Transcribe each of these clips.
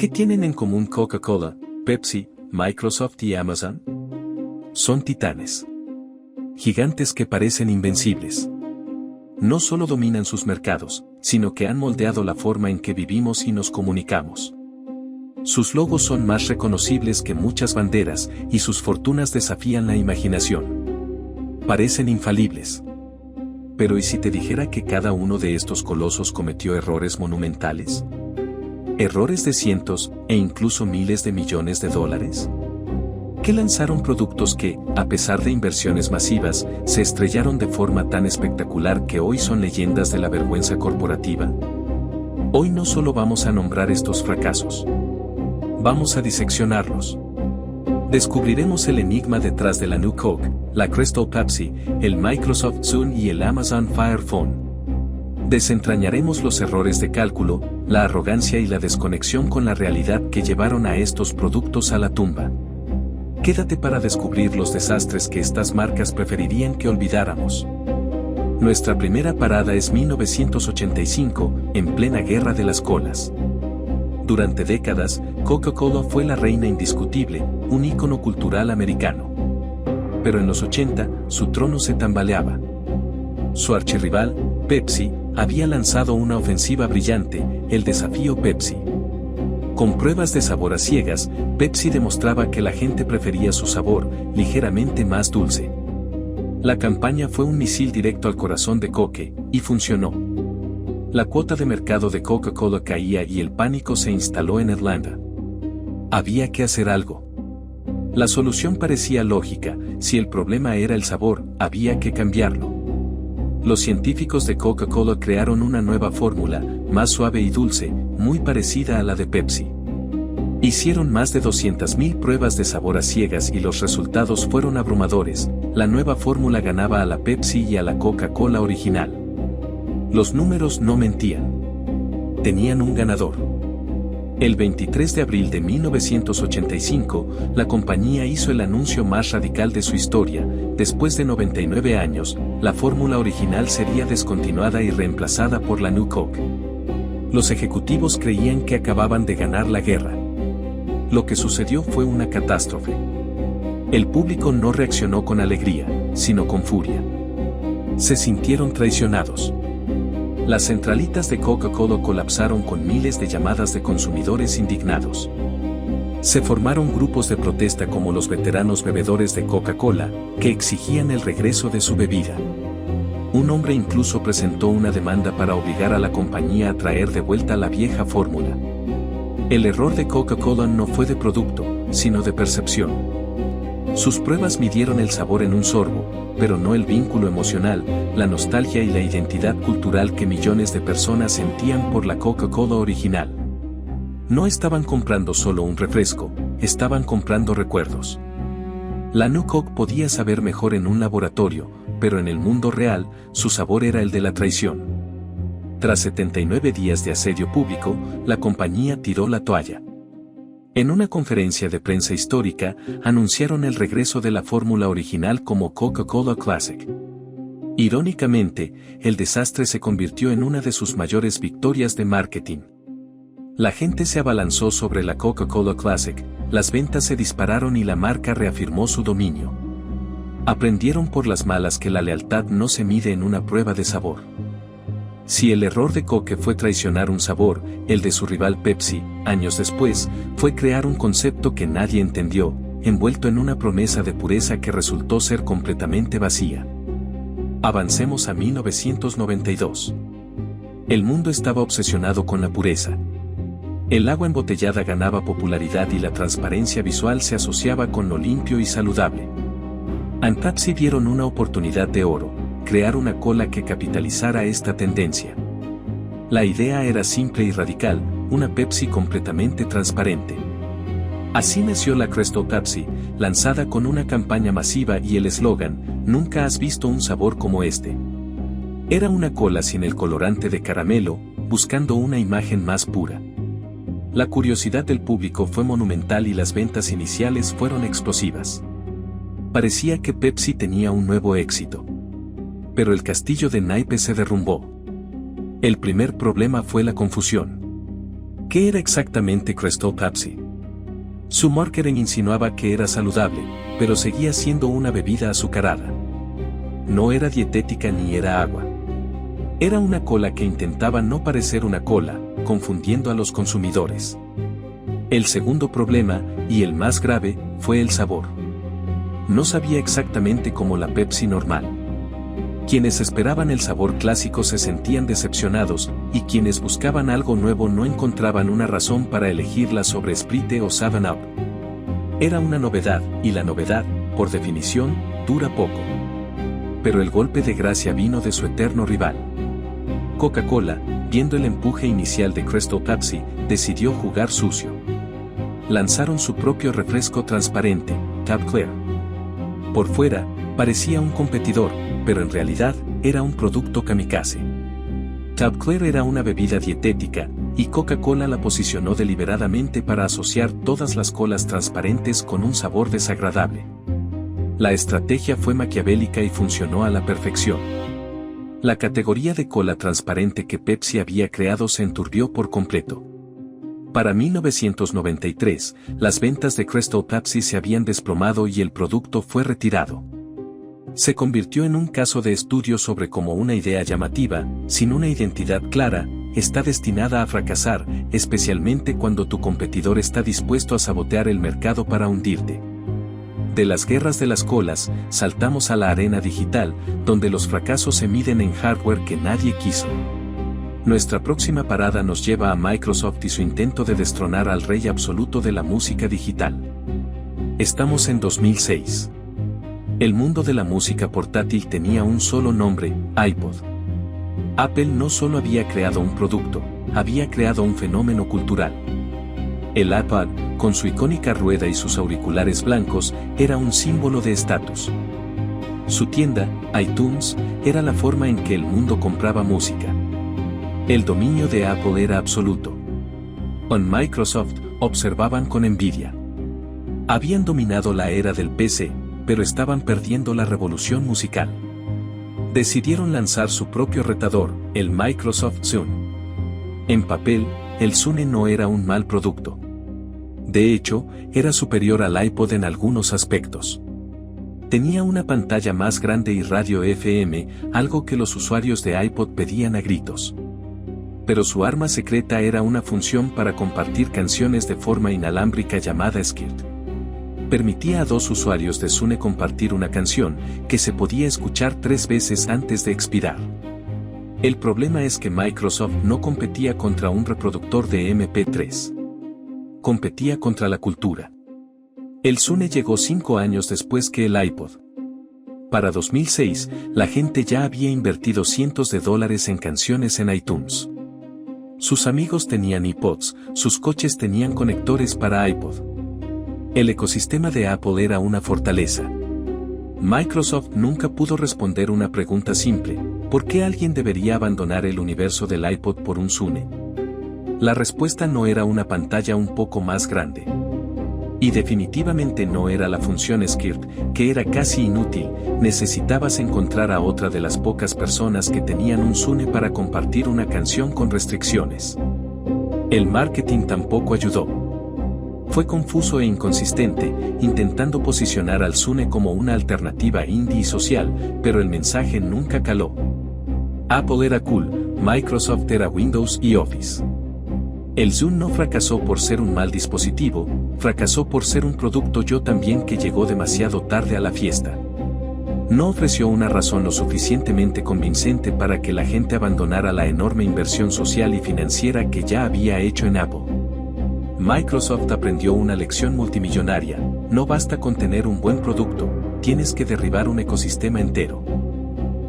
¿Qué tienen en común Coca-Cola, Pepsi, Microsoft y Amazon? Son titanes. Gigantes que parecen invencibles. No solo dominan sus mercados, sino que han moldeado la forma en que vivimos y nos comunicamos. Sus logos son más reconocibles que muchas banderas y sus fortunas desafían la imaginación. Parecen infalibles. Pero ¿y si te dijera que cada uno de estos colosos cometió errores monumentales? ¿Errores de cientos e incluso miles de millones de dólares? ¿Que lanzaron productos que, a pesar de inversiones masivas, se estrellaron de forma tan espectacular que hoy son leyendas de la vergüenza corporativa? Hoy no solo vamos a nombrar estos fracasos. Vamos a diseccionarlos. Descubriremos el enigma detrás de la New Coke, la Crystal Pepsi, el Microsoft Zune y el Amazon Fire Phone. Desentrañaremos los errores de cálculo, la arrogancia y la desconexión con la realidad que llevaron a estos productos a la tumba. Quédate para descubrir los desastres que estas marcas preferirían que olvidáramos. Nuestra primera parada es 1985, en plena guerra de las colas. Durante décadas, Coca-Cola fue la reina indiscutible, un ícono cultural americano. Pero en los 80, su trono se tambaleaba. Su archirrival, Pepsi, había lanzado una ofensiva brillante, el desafío Pepsi. Con pruebas de sabor a ciegas, Pepsi demostraba que la gente prefería su sabor, ligeramente más dulce. La campaña fue un misil directo al corazón de Coke, y funcionó. La cuota de mercado de Coca-Cola caía y el pánico se instaló en Irlanda. Había que hacer algo. La solución parecía lógica, si el problema era el sabor, había que cambiarlo. Los científicos de Coca-Cola crearon una nueva fórmula, más suave y dulce, muy parecida a la de Pepsi. Hicieron más de 200.000 pruebas de sabor a ciegas y los resultados fueron abrumadores. La nueva fórmula ganaba a la Pepsi y a la Coca-Cola original. Los números no mentían. Tenían un ganador. El 23 de abril de 1985, la compañía hizo el anuncio más radical de su historia. Después de 99 años, la fórmula original sería descontinuada y reemplazada por la New Coke. Los ejecutivos creían que acababan de ganar la guerra. Lo que sucedió fue una catástrofe. El público no reaccionó con alegría, sino con furia. Se sintieron traicionados. Las centralitas de Coca-Cola colapsaron con miles de llamadas de consumidores indignados. Se formaron grupos de protesta como los veteranos bebedores de Coca-Cola, que exigían el regreso de su bebida. Un hombre incluso presentó una demanda para obligar a la compañía a traer de vuelta la vieja fórmula. El error de Coca-Cola no fue de producto, sino de percepción. Sus pruebas midieron el sabor en un sorbo, pero no el vínculo emocional, la nostalgia y la identidad cultural que millones de personas sentían por la Coca-Cola original. No estaban comprando solo un refresco, estaban comprando recuerdos. La New Coke podía saber mejor en un laboratorio, pero en el mundo real, su sabor era el de la traición. Tras 79 días de asedio público, la compañía tiró la toalla. En una conferencia de prensa histórica, anunciaron el regreso de la fórmula original como Coca-Cola Classic. Irónicamente, el desastre se convirtió en una de sus mayores victorias de marketing. La gente se abalanzó sobre la Coca-Cola Classic, las ventas se dispararon y la marca reafirmó su dominio. Aprendieron por las malas que la lealtad no se mide en una prueba de sabor. Si el error de Coke fue traicionar un sabor, el de su rival Pepsi, años después, fue crear un concepto que nadie entendió, envuelto en una promesa de pureza que resultó ser completamente vacía. Avancemos a 1992. El mundo estaba obsesionado con la pureza. El agua embotellada ganaba popularidad y la transparencia visual se asociaba con lo limpio y saludable. En Pepsi vieron una oportunidad de oro. Crear una cola que capitalizara esta tendencia. La idea era simple y radical, una Pepsi completamente transparente. Así nació la Crystal Pepsi, lanzada con una campaña masiva y el eslogan, "Nunca has visto un sabor como este". Era una cola sin el colorante de caramelo, buscando una imagen más pura. La curiosidad del público fue monumental y las ventas iniciales fueron explosivas. Parecía que Pepsi tenía un nuevo éxito. Pero el castillo de naipes se derrumbó. El primer problema fue la confusión. ¿Qué era exactamente Crystal Pepsi? Su marketing insinuaba que era saludable, pero seguía siendo una bebida azucarada. No era dietética ni era agua. Era una cola que intentaba no parecer una cola, confundiendo a los consumidores. El segundo problema, y el más grave, fue el sabor. No sabía exactamente como la Pepsi normal. Quienes esperaban el sabor clásico se sentían decepcionados, y quienes buscaban algo nuevo no encontraban una razón para elegirla sobre Sprite o 7-Up. Era una novedad, y la novedad, por definición, dura poco. Pero el golpe de gracia vino de su eterno rival. Coca-Cola, viendo el empuje inicial de Crystal Pepsi, decidió jugar sucio. Lanzaron su propio refresco transparente, Tab Clear. Por fuera, parecía un competidor, pero en realidad, era un producto kamikaze. Tab Clear era una bebida dietética, y Coca-Cola la posicionó deliberadamente para asociar todas las colas transparentes con un sabor desagradable. La estrategia fue maquiavélica y funcionó a la perfección. La categoría de cola transparente que Pepsi había creado se enturbió por completo. Para 1993, las ventas de Crystal Pepsi se habían desplomado y el producto fue retirado. Se convirtió en un caso de estudio sobre cómo una idea llamativa, sin una identidad clara, está destinada a fracasar, especialmente cuando tu competidor está dispuesto a sabotear el mercado para hundirte. De las guerras de las colas, saltamos a la arena digital, donde los fracasos se miden en hardware que nadie quiso. Nuestra próxima parada nos lleva a Microsoft y su intento de destronar al rey absoluto de la música digital. Estamos en 2006. El mundo de la música portátil tenía un solo nombre, iPod. Apple no solo había creado un producto, había creado un fenómeno cultural. El iPod, con su icónica rueda y sus auriculares blancos, era un símbolo de estatus. Su tienda, iTunes, era la forma en que el mundo compraba música. El dominio de Apple era absoluto. En Microsoft, observaban con envidia. Habían dominado la era del PC, pero estaban perdiendo la revolución musical. Decidieron lanzar su propio retador, el Microsoft Zune. En papel, el Zune no era un mal producto. De hecho, era superior al iPod en algunos aspectos. Tenía una pantalla más grande y radio FM, algo que los usuarios de iPod pedían a gritos. Pero su arma secreta era una función para compartir canciones de forma inalámbrica llamada Skirt. Permitía a dos usuarios de Zune compartir una canción, que se podía escuchar 3 veces antes de expirar. El problema es que Microsoft no competía contra un reproductor de MP3. Competía contra la cultura. El Zune llegó 5 años después que el iPod. Para 2006, la gente ya había invertido cientos de dólares en canciones en iTunes. Sus amigos tenían iPods, sus coches tenían conectores para iPod. El ecosistema de Apple era una fortaleza. Microsoft nunca pudo responder una pregunta simple: ¿por qué alguien debería abandonar el universo del iPod por un Zune? La respuesta no era una pantalla un poco más grande. Y definitivamente no era la función Skirt, que era casi inútil. Necesitabas encontrar a otra de las pocas personas que tenían un Zune para compartir una canción con restricciones. El marketing tampoco ayudó. Fue confuso e inconsistente, intentando posicionar al Zune como una alternativa indie y social, pero el mensaje nunca caló. Apple era cool, Microsoft era Windows y Office. El Zune no fracasó por ser un mal dispositivo, fracasó por ser un producto yo también que llegó demasiado tarde a la fiesta. No ofreció una razón lo suficientemente convincente para que la gente abandonara la enorme inversión social y financiera que ya había hecho en Apple. Microsoft aprendió una lección multimillonaria: no basta con tener un buen producto, tienes que derribar un ecosistema entero.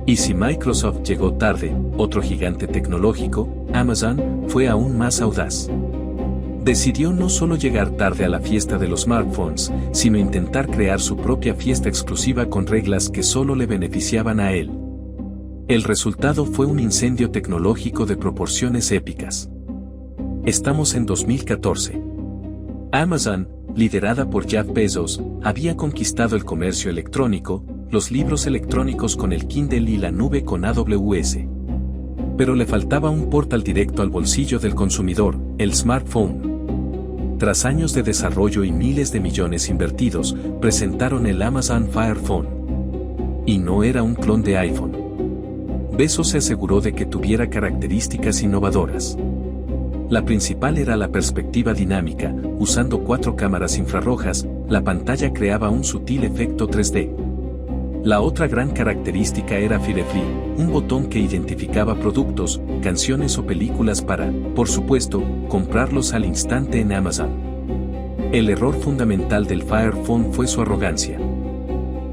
Y si Microsoft llegó tarde, otro gigante tecnológico, Amazon, fue aún más audaz. Decidió no solo llegar tarde a la fiesta de los smartphones, sino intentar crear su propia fiesta exclusiva con reglas que solo le beneficiaban a él. El resultado fue un incendio tecnológico de proporciones épicas. Estamos en 2014. Amazon, liderada por Jeff Bezos, había conquistado el comercio electrónico, los libros electrónicos con el Kindle y la nube con AWS. Pero le faltaba un portal directo al bolsillo del consumidor, el smartphone. Tras años de desarrollo y miles de millones invertidos, presentaron el Amazon Fire Phone. Y no era un clon de iPhone. Bezos se aseguró de que tuviera características innovadoras. La principal era la perspectiva dinámica, usando 4 cámaras infrarrojas, la pantalla creaba un sutil efecto 3D. La otra gran característica era Firefly, un botón que identificaba productos, canciones o películas para, por supuesto, comprarlos al instante en Amazon. El error fundamental del Fire Phone fue su arrogancia.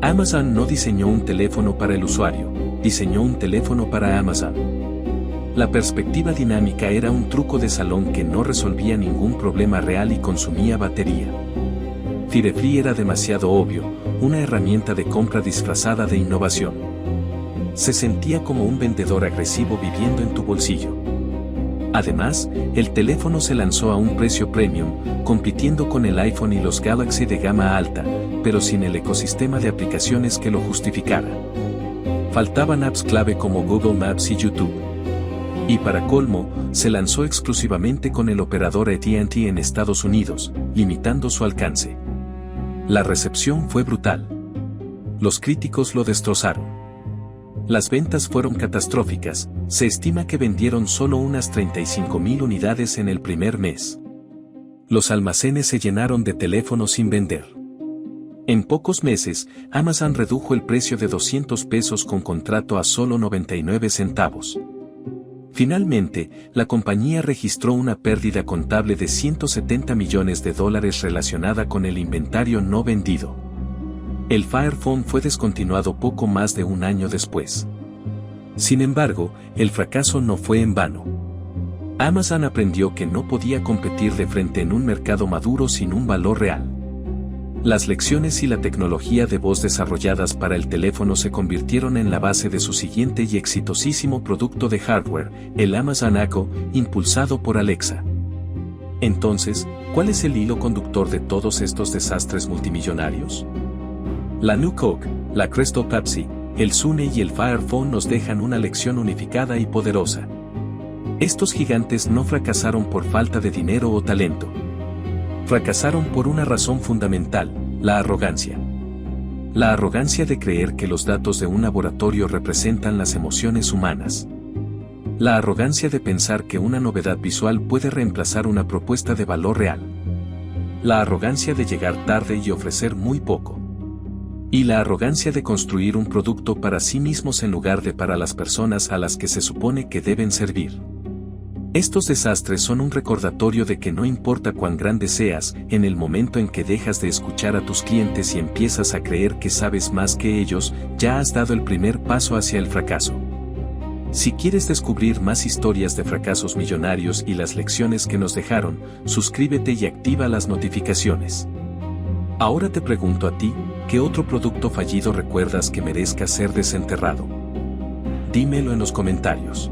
Amazon no diseñó un teléfono para el usuario, diseñó un teléfono para Amazon. La perspectiva dinámica era un truco de salón que no resolvía ningún problema real y consumía batería. Firefly era demasiado obvio, una herramienta de compra disfrazada de innovación. Se sentía como un vendedor agresivo viviendo en tu bolsillo. Además, el teléfono se lanzó a un precio premium, compitiendo con el iPhone y los Galaxy de gama alta, pero sin el ecosistema de aplicaciones que lo justificara. Faltaban apps clave como Google Maps y YouTube. Y para colmo, se lanzó exclusivamente con el operador AT&T en Estados Unidos, limitando su alcance. La recepción fue brutal. Los críticos lo destrozaron. Las ventas fueron catastróficas, se estima que vendieron solo unas 35,000 unidades en el primer mes. Los almacenes se llenaron de teléfonos sin vender. En pocos meses, Amazon redujo el precio de $200 con contrato a solo 99 centavos. Finalmente, la compañía registró una pérdida contable de $170 millones relacionada con el inventario no vendido. El Fire Phone fue descontinuado poco más de un año después. Sin embargo, el fracaso no fue en vano. Amazon aprendió que no podía competir de frente en un mercado maduro sin un valor real. Las lecciones y la tecnología de voz desarrolladas para el teléfono se convirtieron en la base de su siguiente y exitosísimo producto de hardware, el Amazon Echo, impulsado por Alexa. Entonces, ¿cuál es el hilo conductor de todos estos desastres multimillonarios? La New Coke, la Crystal Pepsi, el Zune y el Fire Phone nos dejan una lección unificada y poderosa. Estos gigantes no fracasaron por falta de dinero o talento. Fracasaron por una razón fundamental, la arrogancia. La arrogancia de creer que los datos de un laboratorio representan las emociones humanas. La arrogancia de pensar que una novedad visual puede reemplazar una propuesta de valor real. La arrogancia de llegar tarde y ofrecer muy poco. Y la arrogancia de construir un producto para sí mismos en lugar de para las personas a las que se supone que deben servir. Estos desastres son un recordatorio de que no importa cuán grande seas, en el momento en que dejas de escuchar a tus clientes y empiezas a creer que sabes más que ellos, ya has dado el primer paso hacia el fracaso. Si quieres descubrir más historias de fracasos millonarios y las lecciones que nos dejaron, suscríbete y activa las notificaciones. Ahora te pregunto a ti, ¿qué otro producto fallido recuerdas que merezca ser desenterrado? Dímelo en los comentarios.